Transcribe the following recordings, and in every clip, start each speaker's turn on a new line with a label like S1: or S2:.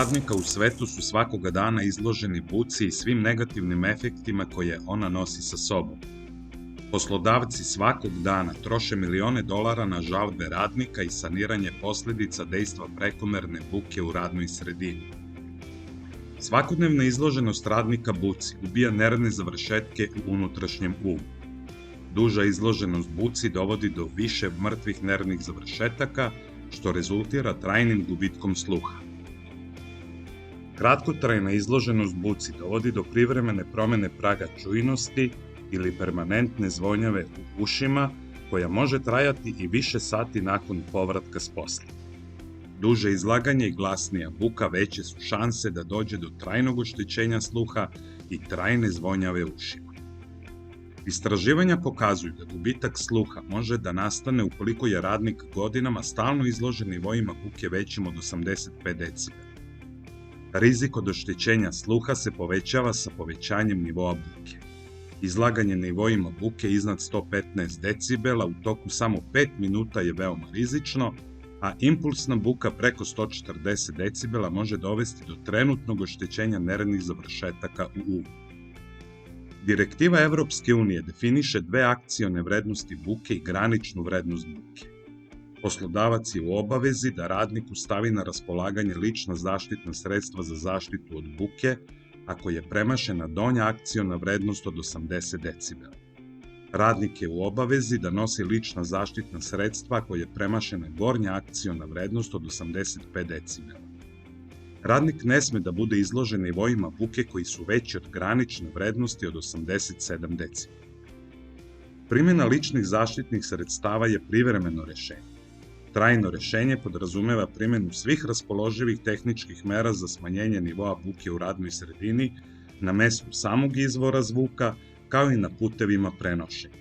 S1: radnika u svetu su svakoga dana izloženi buci i svim negativnim efektima koje ona nosi sa sobom. Poslodavci svakog dana troše milione dolara na žalbe radnika i saniranje posledica dejstva prekomerne buke u radnoj sredini. Svakodnevna izloženost radnika buci ubija nervne završetke u unutrašnjem umu. Duža izloženost buci dovodi do više mrtvih nervnih završetaka, što rezultira trajnim gubitkom sluha. Kratkotrajna izloženost buci dovodi do privremene promene praga čujnosti ili permanentne zvonjave u ušima, koja može trajati i više sati nakon povratka s posla. Duže izlaganje i glasnija buka veće su šanse da dođe do trajnog oštećenja sluha i trajne zvonjave u ušima. Istraživanja pokazuju da gubitak sluha može da nastane ukoliko je radnik godinama stalno izložen nivoima buke većim od 85 decibela. Rizik od oštećenja sluha se povećava sa povećanjem nivoa buke. Izlaganje nivoima buke iznad 115 decibela u toku samo 5 minuta je veoma rizično, a impulsna buka preko 140 decibela može dovesti do trenutnog oštećenja nervnih završetaka u umu. Direktiva Evropske unije definiše dve akcione vrednosti buke i graničnu vrednost buke. Poslodavac je u obavezi da radniku stavi na raspolaganje lična zaštitna sredstva za zaštitu od buke ako je premašena donja akciona vrednost od 80 decibela. Radnik je u obavezi da nosi lična zaštitna sredstva ako je premašena gornja akciona vrednost od 85 decibela. Radnik ne sme da bude izložen nivoima buke koji su veći od granične vrednosti od 87 decibela. Primjena ličnih zaštitnih sredstava je privremeno rešenje. Trajno rešenje podrazumeva primjenu svih raspoloživih tehničkih mera za smanjenje nivoa buke u radnoj sredini na mestu samog izvora zvuka, kao i na putevima prenošenja.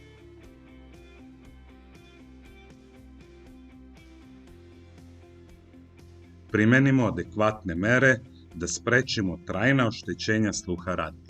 S1: Primenimo adekvatne mere da sprečimo trajna oštećenja sluha radnika.